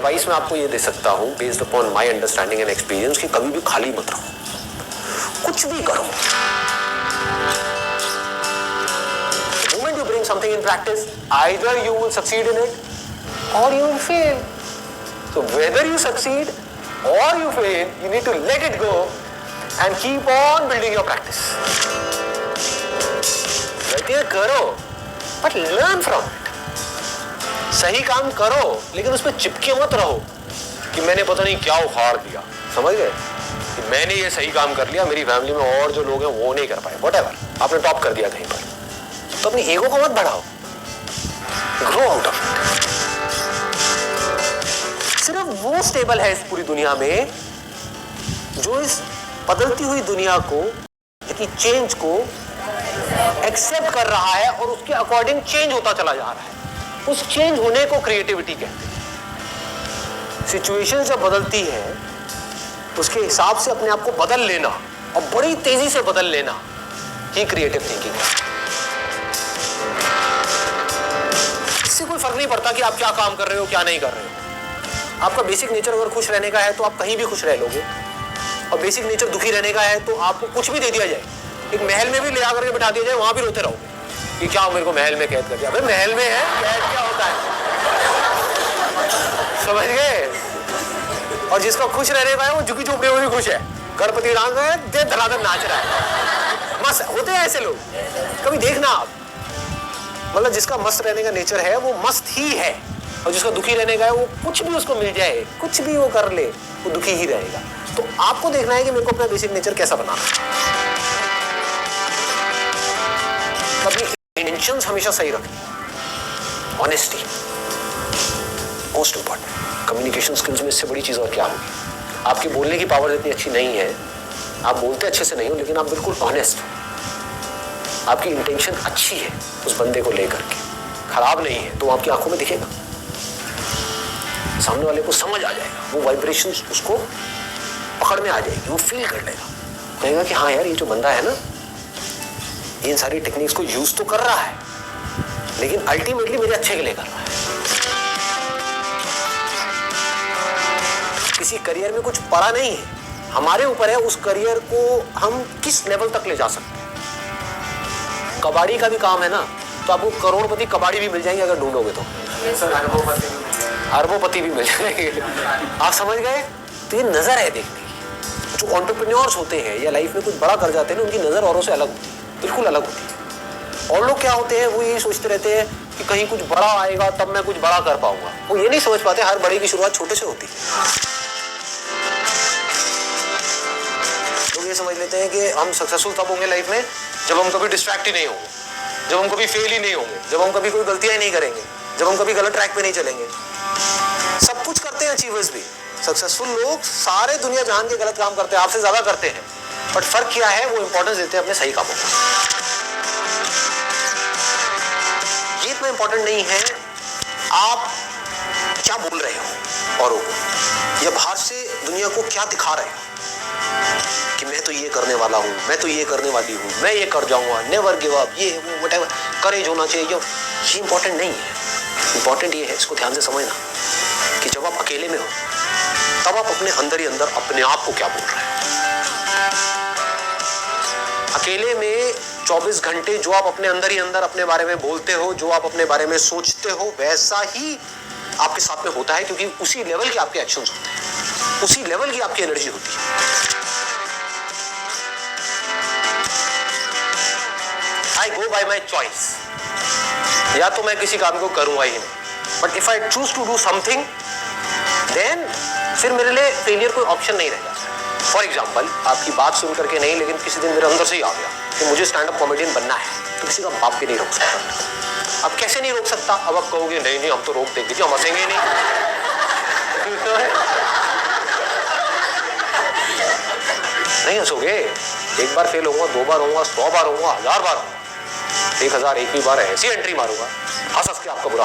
Advice मैं आपको ये दे सकता हूँ based upon my understanding and experience कि कभी भी खाली मत रहो, कुछ भी करो। The moment you bring something in practice, either you will succeed in it or you will fail. So whether you succeed or you fail, you need to let it go and keep on building your practice. गलतियां करो but learn from it. सही काम करो लेकिन उसमें चिपके मत रहो कि मैंने पता नहीं क्या उखाड़ दिया, समझ गए, कि मैंने ये सही काम कर लिया, मेरी फैमिली में और जो लोग हैं वो नहीं कर पाए, व्हाटएवर, आपने टॉप कर दिया कहीं पर, तो अपनी ईगो को मत बढ़ाओ, ग्रो आउट ऑफ इट। सिर्फ वो स्टेबल है इस पूरी दुनिया में जो इस बदलती हुई दुनिया को, कि चेंज को एक्सेप्ट कर रहा है और उसके अकॉर्डिंग चेंज होता चला जा रहा है। उस चेंज होने को क्रिएटिविटी कहते हैं। सिचुएशन जब बदलती है उसके हिसाब से अपने आप को बदल लेना और बड़ी तेजी से बदल लेना ही क्रिएटिव थिंकिंग है। इससे कोई फर्क नहीं पड़ता कि आप क्या काम कर रहे हो क्या नहीं कर रहे हो। आपका बेसिक नेचर अगर खुश रहने का है तो आप कहीं भी खुश रह लोगे, और बेसिक नेचर दुखी रहने का है तो आपको कुछ भी दे दिया जाए, एक महल में भी ले आकर के बिठा दिया जाए, वहां भी रोते रहोगे कि क्या मेरे को महल में कैद कर दिया। अबे महल में है, कैद क्या होता है, समझ गए। और जिसका खुश रहने का है वो झुकी झोपड़ी में भी खुश है, गणपति डांस है, दे धड़ाधड़ नाच रहा है, मस्त होते हैं ऐसे लोग, कभी देखना आप। मतलब जिसका मस्त रहने का नेचर है वो मस्त ही है, और जिसका दुखी रहने का है वो कुछ भी उसको मिल जाए, कुछ भी वो कर ले, वो दुखी ही रहेगा। तो आपको देखना है कि मेरे को अपना बेसिक नेचर कैसा बनाना है। अपनी इंटेंशंस हमेशा सही रखनी, honesty most important. Communication skills में इससे बड़ी चीज और क्या होगी। आपकी बोलने की पावर इतनी अच्छी नहीं है, आप बोलते अच्छे से नहीं हो, लेकिन आप बिल्कुल ऑनेस्ट हो, आपकी इंटेंशन अच्छी है उस बंदे को लेकर के, खराब नहीं है, तो आपकी आंखों में दिखेगा, सामने वाले को समझ आ जाएगा, वो वाइब्रेशंस उसको पकड़ में आ जाएगी, वो फील कर लेगा, कहेगा कि हाँ यार ये जो बंदा है ना इन सारी टेक्निक्स को यूज तो कर रहा है लेकिन अल्टीमेटली मेरे अच्छे के लिए कर रहा है। किसी करियर में कुछ पड़ा नहीं है, हमारे ऊपर है उस करियर को हम किस लेवल तक ले जा सकते हैं। कबाड़ी का भी काम है ना, तो आपको करोड़पति कबाड़ी भी मिल जाएंगे अगर ढूंढोगे तो, अरबोपति भी मिल जाएंगे, आप समझ गए। तो ये नजर है देखने की। जो एंटरप्रेन्योर्स होते हैं या लाइफ में कुछ बड़ा कर जाते हैं ना, उनकी नजर औरों से अलग होती है, बिल्कुल अलग होती है। और लोग क्या होते हैं, वो ये सोचते रहते हैं कि कहीं कुछ बड़ा आएगा तब मैं कुछ बड़ा कर पाऊंगा। वो ये नहीं समझ पाते हर बड़े की शुरुआत छोटे से होती है। लोग ये समझ लेते हैं कि हम सक्सेसफुल तब होंगे लाइफ में जब हम कभी डिस्ट्रैक्ट ही नहीं होंगे, जब हम कभी फेल ही नहीं होंगे, जब हम कभी कोई गलतियां ही नहीं करेंगे, जब हम कभी गलत ट्रैक पे नहीं चलेंगे। सब कुछ करते हैं अचीवर्स भी, सक्सेसफुल लोग सारे दुनिया जान के गलत काम करते हैं, आपसे ज्यादा करते हैं, बट फर्क क्या है, वो इंपॉर्टेंस देते हैं अपने सही कामों को। ये इतना इंपॉर्टेंट नहीं है आप क्या बोल रहे हो औरों को, या बाहर से दुनिया को क्या दिखा रहे हो कि मैं तो ये करने वाला हूँ, मैं तो ये करने वाली हूँ, मैं ये कर जाऊंगा, नेवर गिव अप, ये वो व्हाटएवर, करेज होना चाहिए। ये इंपॉर्टेंट नहीं है। इंपॉर्टेंट ये है, इसको ध्यान से समझना, कि जब आप अकेले में हो तब आप अपने अंदर ही अंदर अपने आप को क्या बोल रहे हो। अकेले में 24 घंटे जो आप अपने अंदर ही अंदर अपने बारे में बोलते हो, जो आप अपने बारे में सोचते हो, वैसा ही आपके साथ में होता है, क्योंकि उसी लेवल के आपके एक्शंस होते हैं, उसी लेवल की आपकी एनर्जी होती है। आई गो बाय माई चॉइस, या तो मैं किसी काम को करूंगा ही नहीं, but if I choose to do something then फिर मेरे लिए फेलियर कोई ऑप्शन नहीं रहेगा। फॉर एग्जाम्पल, आपकी बात सुन करके नहीं, लेकिन किसी दिन मेरे अंदर से ही आ गया कि मुझे स्टैंड अप कॉमेडियन बनना है, तो किसी का बाप भी नहीं रोक सकता। अब कैसे नहीं रोक सकता, अब आप कहोगे नहीं नहीं हम तो रोक देंगे, हम हंसेंगे ही नहीं। नहीं हंसोगे, एक बार फेल होऊंगा, 2 बार होऊंगा, 100 बार होऊंगा, 1000 बार होऊंगा, 1000 एक भी बार ऐसी एंट्री मारूंगा, हंस हंस के आपका बुरा